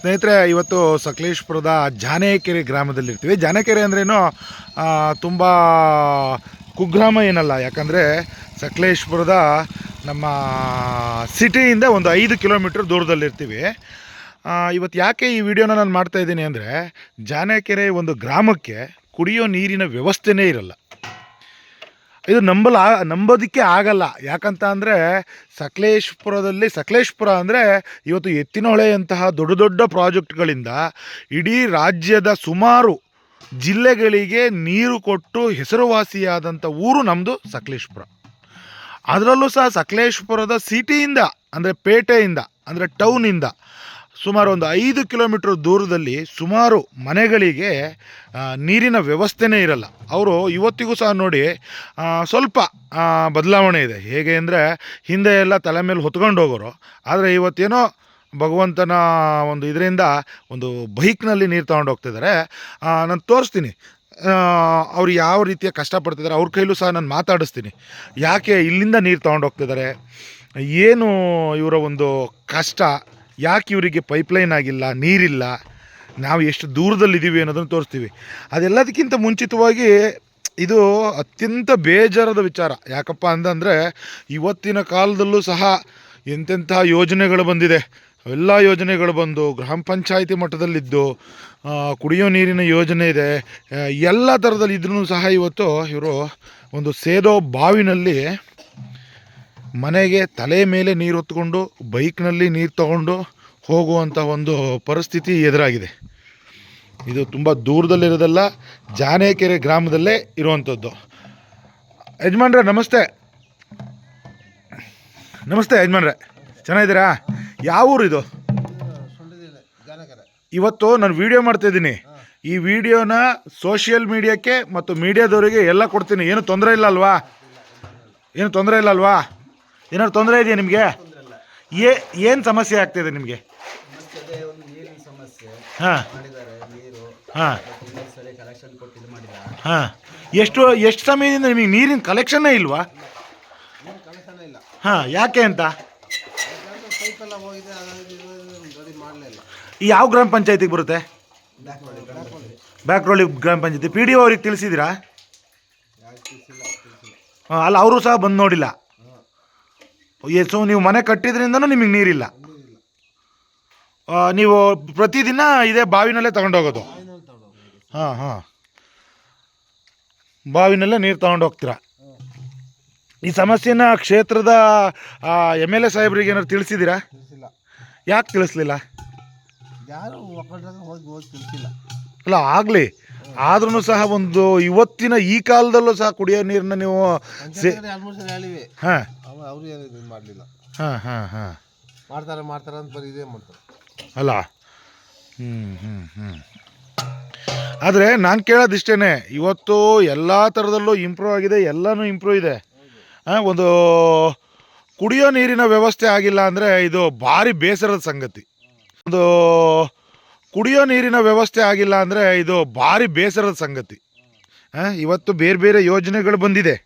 ಸ್ನೇಹಿತರೆ, ಇವತ್ತು ಸಕಲೇಶಪುರದ ಜಾನೇಕೆರೆ ಗ್ರಾಮದಲ್ಲಿರ್ತೀವಿ. ಜಾನೇಕೆರೆ ಅಂದ್ರೇನು ತುಂಬ ಕುಗ್ರಾಮ ಏನಲ್ಲ, ಯಾಕಂದರೆ ಸಕಲೇಶಪುರದ ನಮ್ಮ ಸಿಟಿಯಿಂದ ಒಂದು 5 ಕಿಲೋಮೀಟ್ರ್ ದೂರದಲ್ಲಿರ್ತೀವಿ. ಇವತ್ತು ಯಾಕೆ ಈ ವಿಡಿಯೋನ ನಾನು ಮಾಡ್ತಾಯಿದ್ದೀನಿ ಅಂದರೆ, ಜಾನೇಕೆರೆ ಒಂದು ಗ್ರಾಮಕ್ಕೆ ಕುಡಿಯೋ ನೀರಿನ ವ್ಯವಸ್ಥೆನೇ ಇರಲ್ಲ. ಇದು ನಂಬೋದಕ್ಕೆ ಆಗಲ್ಲ. ಯಾಕಂತ ಅಂದರೆ ಸಕಲೇಶಪುರ ಅಂದರೆ ಇವತ್ತು ಎತ್ತಿನಹೊಳೆಯಂತಹ ದೊಡ್ಡ ದೊಡ್ಡ ಪ್ರಾಜೆಕ್ಟ್ಗಳಿಂದ ಇಡೀ ರಾಜ್ಯದ ಸುಮಾರು ಜಿಲ್ಲೆಗಳಿಗೆ ನೀರು ಕೊಟ್ಟು ಹೆಸರುವಾಸಿಯಾದಂಥ ಊರು ನಮ್ಮದು ಸಕಲೇಶಪುರ. ಅದರಲ್ಲೂ ಸಹ ಸಕಲೇಶಪುರದ ಸಿಟಿಯಿಂದ ಅಂದರೆ ಪೇಟೆಯಿಂದ ಅಂದರೆ ಟೌನಿಂದ ಸುಮಾರು ಒಂದು 5 ಕಿಲೋಮೀಟ್ರ್ ದೂರದಲ್ಲಿ ಸುಮಾರು ಮನೆಗಳಿಗೆ ನೀರಿನ ವ್ಯವಸ್ಥೆನೇ ಇರಲ್ಲ. ಅವರು ಇವತ್ತಿಗೂ ಸಹ ನೋಡಿ ಸ್ವಲ್ಪ ಬದಲಾವಣೆ ಇದೆ. ಹೇಗೆ ಅಂದರೆ, ಹಿಂದೆ ಎಲ್ಲ ತಲೆ ಮೇಲೆ ಹೊತ್ಕೊಂಡು ಹೋಗೋರು, ಆದರೆ ಇವತ್ತೇನೋ ಭಗವಂತನ ಒಂದು ಇದರಿಂದ ಒಂದು ಬೈಕ್ನಲ್ಲಿ ನೀರು ತೊಗೊಂಡು ಹೋಗ್ತಿದ್ದಾರೆ. ನಾನು ತೋರಿಸ್ತೀನಿ ಅವ್ರು ಯಾವ ರೀತಿಯ ಕಷ್ಟಪಡ್ತಿದ್ದಾರೆ. ಅವ್ರ ಕೈಲೂ ಸಹ ನಾನು ಮಾತಾಡಿಸ್ತೀನಿ, ಯಾಕೆ ಇಲ್ಲಿಂದ ನೀರು ತೊಗೊಂಡು ಹೋಗ್ತಿದ್ದಾರೆ, ಏನು ಇವರ ಒಂದು ಕಷ್ಟ, ಯಾಕೆ ಇವರಿಗೆ ಪೈಪ್ಲೈನ್ ಆಗಿಲ್ಲ, ನೀರಿಲ್ಲ, ನಾವು ಎಷ್ಟು ದೂರದಲ್ಲಿದ್ದೀವಿ ಅನ್ನೋದನ್ನು ತೋರಿಸ್ತೀವಿ. ಅದೆಲ್ಲದಕ್ಕಿಂತ ಮುಂಚಿತವಾಗಿ ಇದು ಅತ್ಯಂತ ಬೇಜಾರದ ವಿಚಾರ. ಯಾಕಪ್ಪ ಅಂತಂದರೆ, ಇವತ್ತಿನ ಕಾಲದಲ್ಲೂ ಸಹ ಎಂತೆಂಥ ಯೋಜನೆಗಳು ಬಂದಿದೆ. ಎಲ್ಲ ಯೋಜನೆಗಳು ಬಂದು ಗ್ರಾಮ ಪಂಚಾಯಿತಿ ಮಟ್ಟದಲ್ಲಿದ್ದು ಕುಡಿಯೋ ನೀರಿನ ಯೋಜನೆ ಇದೆ. ಎಲ್ಲ ಥರದಲ್ಲಿ ಇದ್ರೂ ಸಹ ಇವತ್ತು ಇವರು ಒಂದು ಸೇದೋ ಬಾವಿನಲ್ಲಿ ಮನೆಗೆ ತಲೆ ಮೇಲೆ ನೀರು ಹೊತ್ಕೊಂಡು ಬೈಕ್ನಲ್ಲಿ ನೀರು ತಗೊಂಡು ಹೋಗುವಂಥ ಒಂದು ಪರಿಸ್ಥಿತಿ ಎದುರಾಗಿದೆ. ಇದು ತುಂಬ ದೂರದಲ್ಲಿರೋದಲ್ಲ, ಜಾನೇಕೆರೆ ಗ್ರಾಮದಲ್ಲೇ ಇರುವಂಥದ್ದು. ಯಜಮಾನ್ರೆ ನಮಸ್ತೆ. ನಮಸ್ತೆ ಯಜಮಾನ್ರೆ, ಚೆನ್ನಾಗಿದ್ದೀರಾ? ಯಾವ ಊರು ಇದು? ಇವತ್ತು ನಾನು ವಿಡಿಯೋ ಮಾಡ್ತಾಯಿದ್ದೀನಿ. ಈ ವಿಡಿಯೋನ ಸೋಷಿಯಲ್ ಮೀಡಿಯಾಕ್ಕೆ ಮತ್ತು ಮೀಡಿಯಾದವರಿಗೆ ಎಲ್ಲ ಕೊಡ್ತೀನಿ. ಏನು ತೊಂದರೆ ಇಲ್ಲ ಅಲ್ವಾ? ಏನು ತೊಂದರೆ ಇಲ್ಲ ಅಲ್ವಾ? ಏನಾದ್ರು ತೊಂದರೆ ಇದೆಯಾ ನಿಮಗೆ? ಏನು ಸಮಸ್ಯೆ ಆಗ್ತಿದೆ ನಿಮಗೆ? ಹಾಂ ಹಾಂ ಹಾಂ. ಎಷ್ಟು ಸಮಯದಿಂದ ನಿಮಗೆ ನೀರಿನ ಕಲೆಕ್ಷನ್ನೇ ಇಲ್ವಾ? ಹಾಂ, ಯಾಕೆ ಅಂತ? ಯಾವ ಗ್ರಾಮ ಪಂಚಾಯತಿಗೆ ಬರುತ್ತೆ? ಬ್ಯಾಕ್ರೋಳಿ ಗ್ರಾಮ ಪಂಚಾಯತಿ. ಪಿ ಡಿ ಒ ಅವ್ರಿಗೆ ತಿಳಿಸಿದ್ದೀರಾ? ಅಲ್ಲ, ಅವರು ಸಹ ಬಂದು ನೋಡಿಲ್ಲ. ಸೊ ನೀವು ಮನೆ ಕಟ್ಟಿದ್ರಿಂದನೂ ನಿಮಗೆ ನೀರಿಲ್ಲ. ನೀವು ಪ್ರತಿದಿನ ಇದೇ ಬಾವಿನಲ್ಲೇ ತಗೊಂಡೋಗೋದು? ಹಾಂ ಹಾಂ, ಬಾವಿನಲ್ಲೇ ನೀರು ತಗೊಂಡು ಹೋಗ್ತೀರಾ. ಈ ಸಮಸ್ಯೆನ ಕ್ಷೇತ್ರದ MLA ಸಾಹೇಬ್ರಿಗೆ ಏನಾದ್ರು ತಿಳಿಸಿದ್ದೀರಾ? ಯಾಕೆ ತಿಳಿಸ್ಲಿಲ್ಲ? ಅಲ್ಲ, ಆಗಲಿ, ಆದ್ರೂ ಸಹ ಒಂದು ಇವತ್ತಿನ ಈ ಕಾಲದಲ್ಲೂ ಸಹ ಕುಡಿಯೋ ನೀರನ್ನ ನೀವು ಹಾಂ ಹಾಂ ಹಾಂ ಹಾಂ ಮಾಡ್ತಾರೆ ಅಂತ ಬರೀ ಇದೇ ಮಾಡ್ತಾರೆ ಅಲ್ಲ. ಆದರೆ ನಾನು ಕೇಳೋದಿಷ್ಟೇ, ಇವತ್ತು ಎಲ್ಲ ಥರದಲ್ಲೂ ಇಂಪ್ರೂವ್ ಆಗಿದೆ, ಎಲ್ಲನೂ ಇಂಪ್ರೂವ್ ಇದೆ. ಒಂದು ಕುಡಿಯೋ ನೀರಿನ ವ್ಯವಸ್ಥೆ ಆಗಿಲ್ಲ ಅಂದರೆ ಇದು ಭಾರಿ ಬೇಸರದ ಸಂಗತಿ. ಒಂದು ಕುಡಿಯೋ ನೀರಿನ ವ್ಯವಸ್ಥೆ ಆಗಿಲ್ಲ ಅಂದರೆ ಇದು ಭಾರಿ ಬೇಸರದ ಸಂಗತಿ. ಇವತ್ತು ಬೇರೆ ಬೇರೆ ಯೋಜನೆಗಳು ಬಂದಿದೆ,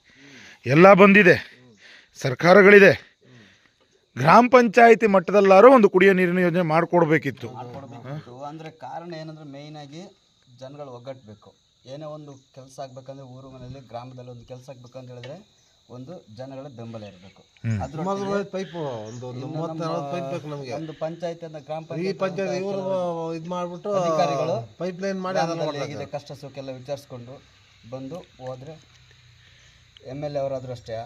ಎಲ್ಲ ಬಂದಿದೆ, ಸರ್ಕಾರಗಳಿದೆ. ಗ್ರಾಮ ಪಂಚಾಯಿತಿ ಮಟ್ಟದಲ್ಲಾರು ಒಂದು ಕುಡಿಯೋ ನೀರಿನ ಯೋಜನೆ ಮಾಡಿಕೊಡ್ಬೇಕಿತ್ತು. ಅಂದರೆ ಕಾರಣ ಏನಂದರೆ, ಮೇಯ್ನಾಗಿ ಜನಗಳು ಒಗ್ಗಟ್ಟಬೇಕು. ಏನೇ ಒಂದು ಕೆಲಸ ಆಗ್ಬೇಕಂದ್ರೆ ಊರು ಮನೆಯಲ್ಲಿ ಗ್ರಾಮದಲ್ಲಿ ಒಂದು ಕೆಲಸ ಆಗ್ಬೇಕಂತ ಹೇಳಿದ್ರೆ ಒಂದು ಜನಗಳ ಬೆಂಬಲ ಇರಬೇಕು. ಪೈಪು ಒಂದು ಪಂಚಾಯತ್ ಗ್ರಾಮ ಪಂಚಾಯತ್ ಇವರು ಇದು ಮಾಡಿಬಿಟ್ಟು ಅಧಿಕಾರಿಗಳು ಪೈಪ್ ಲೈನ್ ಮಾಡಿ ಹೇಗಿದೆ ಕಷ್ಟ ಸುಖ ಎಲ್ಲ ವಿಚಾರಿಸ್ಕೊಂಡು ಬಂದು ಹೋದರೆ, MLA ಅವರಾದರೂ ಅಷ್ಟೇ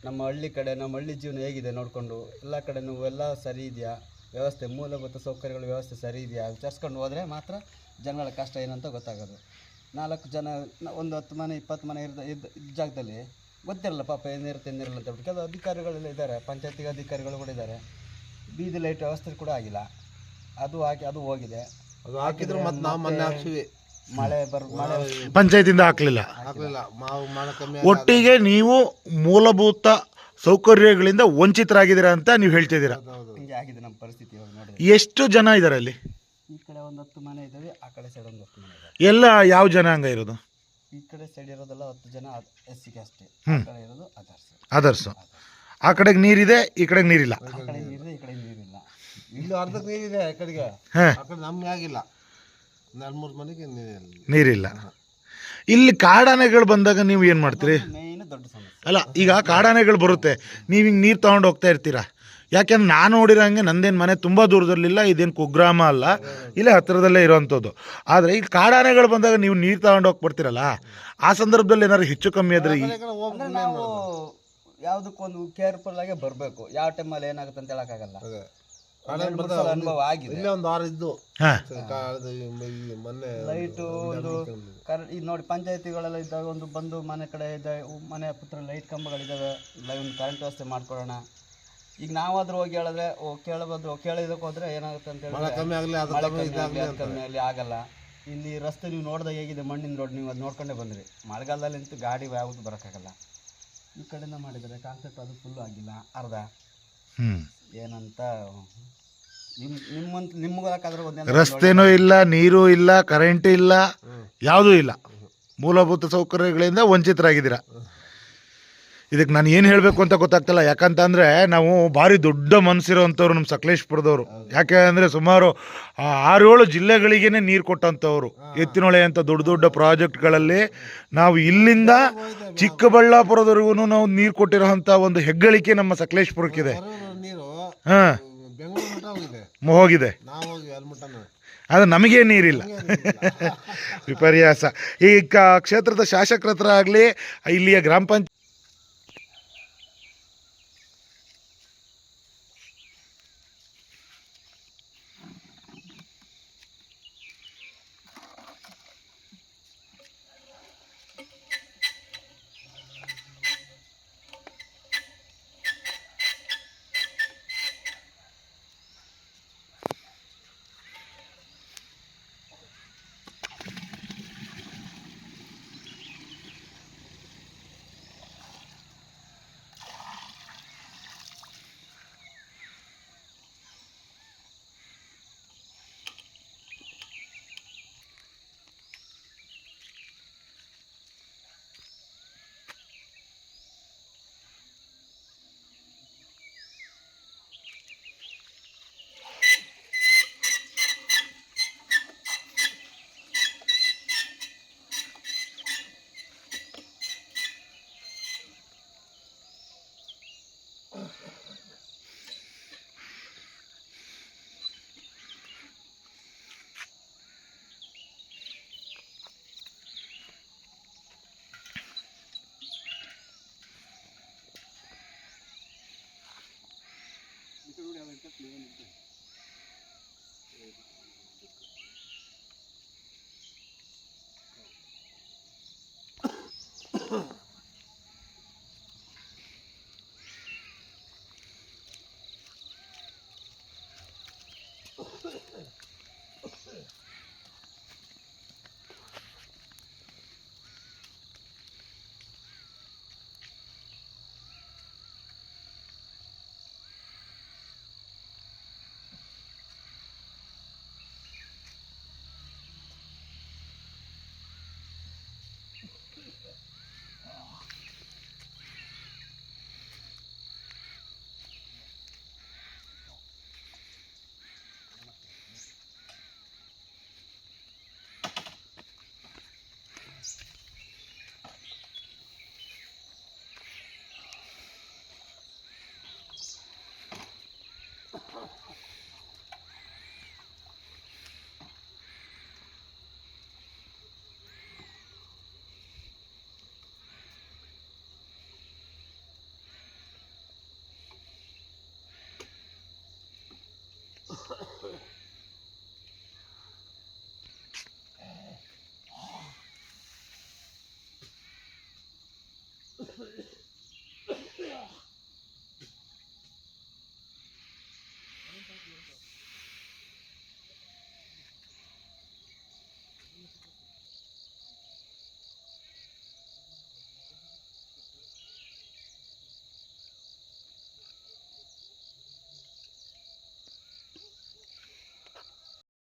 ನಮ್ಮ ಹಳ್ಳಿ ಕಡೆ, ನಮ್ಮ ಹಳ್ಳಿ ಜೀವನ ಹೇಗಿದೆ ನೋಡಿಕೊಂಡು ಎಲ್ಲ ಕಡೆನೂ ಎಲ್ಲ ಸರಿ ಇದೆಯಾ, ವ್ಯವಸ್ಥೆ ಮೂಲಭೂತ ಸೌಕರ್ಯಗಳ ವ್ಯವಸ್ಥೆ ಸರಿ ಇದೆಯಾ ವಿಚಾರಿಸ್ಕೊಂಡು ಹೋದರೆ ಮಾತ್ರ ಜನಗಳ ಕಷ್ಟ ಏನಂತ ಗೊತ್ತಾಗೋದು. 4 ಜನ, ಒಂದು 10 ಮನೆ 20 ಮನೆ ಇದ್ದ ಜಾಗದಲ್ಲಿ ಗೊತ್ತಿರಲ್ಲ ಪಾಪ ಏನಿರುತ್ತೆ ಏನಿರಲ್ಲ ಅಂತ ಬಿಟ್ಟು ಕೆಲವು ಅಧಿಕಾರಿಗಳೆಲ್ಲ ಇದ್ದಾರೆ, ಪಂಚಾಯತಿಗೆ ಅಧಿಕಾರಿಗಳು ಕೂಡ ಇದ್ದಾರೆ. ಬೀದಿ ಲೈಟ್ ವ್ಯವಸ್ಥೆ ಕೂಡ ಆಗಿಲ್ಲ, ಅದು ಹೋಗಿದೆ. ಅದು ಹಾಕಿದ್ರು ಮತ್ತು ನಾವು ಮೊನ್ನೆ ಹಾಕ್ಸಿವಿ, ಮಳೆ ಪಂಚಾಯತಿಂದ ಹಾಕಲಿಲ್ಲ. ಒಟ್ಟಿಗೆ ನೀವು ಮೂಲಭೂತ ಸೌಕರ್ಯಗಳಿಂದ ವಂಚಿತರಾಗಿದ್ದೀರಾ ಅಂತ ನೀವು ಹೇಳ್ತಿದ್ದೀರಾ. ಹಿಂಗೆ ಆಗಿದೆ ನಮ್ಮ ಪರಿಸ್ಥಿತಿ. ಇವಾಗ ನೋಡಿ, ಎಷ್ಟು ಜನ ಇದ್ದಾರೆ ಅಲ್ಲಿ? ಈ ಕಡೆ ಒಂದು 10 ಮನೆ ಇದ್ದಾವೆ, ಆ ಕಡೆ ಸೈಡ್ ಒಂದು 10 ಮನೆ ಇದ್ದಾವೆ. ಎಲ್ಲ ಯಾವ ಜನಾಂಗ ಇರೋದು? ಈ ಕಡೆ ಸೈಡ್ ಇರೋದೆಲ್ಲ 10 ಜನ SC ಅಷ್ಟೇ, ಕಡೆ ಇರೋದು ಅದರ್ಸು. ಆ ಕಡೆಗೆ ನೀರಿದೆ, ಈ ಕಡೆಗೆ ನೀರಿಲ್ಲ. ಆ ಕಡೆ ನೀರಿದೆ, ಈ ಕಡೆ ನೀರಿಲ್ಲ. ಇಲ್ಲಿ ಅರ್ಧಕ್ಕೆ ನೀರಿದೆ ಆ ಕಡೆಗೆ, ಹಾ. ಆ ಕಡೆ ನಮ್ಗೆ ಆಗಿಲ್ಲ, 2-3 ಮನೆಗೆ ನೀರಿಲ್ಲ. ನೀರಿಲ್ಲ. ಇಲ್ಲಿ ಕಾಡಾನೆಗಳು ಬಂದಾಗ ನೀವು ಏನು ಮಾಡ್ತೀರಿ? ಮೇಯ್ನ್ ದೊಡ್ಡ ಸಮಸ್ಯೆ. ಅಲ್ಲ, ಈಗ ಕಾಡಾನೆಗಳು ಬರುತ್ತೆ, ನೀವು ಹಿಂಗೆ ನೀರು ತೊಗೊಂಡು ಹೋಗ್ತಾ ಇರ್ತೀರಾ. ಯಾಕೆಂದ್ರೆ ನಾನು ನೋಡಿರೋಂಗೆ ನಂದೇನು ಮನೆ ತುಂಬ ದೂರದಲ್ಲಿಲ್ಲ, ಇದೇನು ಕುಗ್ರಾಮ ಅಲ್ಲ, ಇಲ್ಲೇ ಹತ್ತಿರದಲ್ಲೇ ಇರೋವಂಥದ್ದು. ಆದರೆ ಈ ಕಾಡಾನೆಗಳು ಬಂದಾಗ ನೀವು ನೀರು ತಗೊಂಡು ಹೋಗ್ಬಿಡ್ತೀರಲ್ಲ, ಆ ಸಂದರ್ಭದಲ್ಲಿ ಏನಾದ್ರು ಹೆಚ್ಚು ಕಮ್ಮಿ ಆದ್ರೆ ಅಂದ್ರೆ ನಾವು ಯಾವುದಕ್ಕೊಂದು ಕೇರ್ಫುಲ್ ಆಗಿ ಬರಬೇಕು. ಯಾವ ಟೈಮಲ್ಲಿ ಏನಾಗುತ್ತೆ ಅಂತ ಹೇಳಕ್ಕಾಗಲ್ಲ. ಅನುಭವ ಆಗಿದೆ. ಇಲ್ಲೇ ಒಂದು ವಾರ ಇದ್ದು ಹಾಂ ಮೊನ್ನೆ ಲೈಟು ಒಂದು ಈಗ ನೋಡಿ ಪಂಚಾಯತಿಗಳೆಲ್ಲ ಇದ್ದಾಗ ಒಂದು ಬಂದು ಮನೆ ಕಡೆ ಇದೆ, ಮನೆ ಹತ್ರ ಲೈಟ್ ಕಂಬಗಳಿದ್ದಾವೆ, ಒಂದು ಕರೆಂಟ್ ವ್ಯವಸ್ಥೆ ಮಾಡ್ಕೊಳ್ಳೋಣ. ಈಗ ನಾವಾದ್ರೂ ಹೋಗಿ ಹೇಳಿದ್ರೆ ಕೇಳಿದಕ್ಕೆ ಹೋದ್ರೆ ಏನಾಗುತ್ತೆ ಅಂತ ಮಳೆ ಹೇಳಿದ್ರೆ ಕಮ್ಮಿ ಆಗಲಿ, ಅದು ಮಳೆ ಕಮ್ಮಿ ಕಮ್ಮಿ ಆಗಲಿ, ಅದು ಕಮ್ಮಿ ಆಗಲಿ ಆಗಲ್ಲ. ಇಲ್ಲಿ ರಸ್ತೆ ನೀವು ನೋಡಿದಾಗ ಹೇಗಿದೆ, ಮಣ್ಣಿನ ರೋಡ್, ನೀವು ಅದು ನೋಡ್ಕೊಂಡೇ ಬಂದ್ರಿ. ಮಳೆಗಾಲದಲ್ಲಿ ಅಂತೂ ಗಾಡಿ ಯಾವುದು ಬರೋಕ್ಕಾಗಲ್ಲ. ಈ ಕಡೆಯಿಂದ ಮಾಡಿದರೆ ಕಾನ್ಸೆಪ್ಟ್ ಅದು ಫುಲ್ಲು ಆಗಿಲ್ಲ, ಅರ್ಧ ಏನಂತ ನಿಮ್ಗಾದ್ರೆ ಒಂದೇ ರಸ್ತೆನೂ ಇಲ್ಲ, ನೀರು ಇಲ್ಲ, ಕರೆಂಟ್ ಇಲ್ಲ, ಯಾವುದೂ ಇಲ್ಲ. ಮೂಲಭೂತ ಸೌಕರ್ಯಗಳಿಂದ ವಂಚಿತರಾಗಿದ್ದೀರಾ. ಇದಕ್ಕೆ ನಾನು ಏನು ಹೇಳಬೇಕು ಅಂತ ಗೊತ್ತಾಗ್ತಿಲ್ಲ. ಯಾಕಂತಂದರೆ ನಾವು ಭಾರಿ ದೊಡ್ಡ ಮನಸ್ಸಿರೋವಂಥವ್ರು ನಮ್ಮ ಸಕಲೇಶ್ಪುರದವರು. ಯಾಕೆ ಅಂದರೆ ಸುಮಾರು 6-7 ಜಿಲ್ಲೆಗಳಿಗೇ ನೀರು ಕೊಟ್ಟಂಥವ್ರು. ಎತ್ತಿನೊಳೆ ಅಂತ ದೊಡ್ಡ ದೊಡ್ಡ ಪ್ರಾಜೆಕ್ಟ್ಗಳಲ್ಲಿ ನಾವು ಇಲ್ಲಿಂದ ಚಿಕ್ಕಬಳ್ಳಾಪುರದವರೆಗೂ ನಾವು ನೀರು ಕೊಟ್ಟಿರೋಂಥ ಒಂದು ಹೆಗ್ಗಳಿಕೆ ನಮ್ಮ ಸಕಲೇಶ್ಪುರಕ್ಕಿದೆ. ನೀರು ಹಾಂ, ಬೆಂಗಳೂರು ಮಟ್ಟ ಹೋಗಿದೆ, ಹೋಗಿದೆ. ನಾವು ಹೋಗಿ ಅಲ್ಮಟ್ಟನ, ಅದು ನಮಗೇ ನೀರಿಲ್ಲ. ವಿಪರ್ಯಾಸ. ಈ ಕ್ಷೇತ್ರದ ಶಾಸಕರ ಹತ್ರ ಆಗಲಿ, ಇಲ್ಲಿಯ ಗ್ರಾಮ ಪಂಚಾಯತ್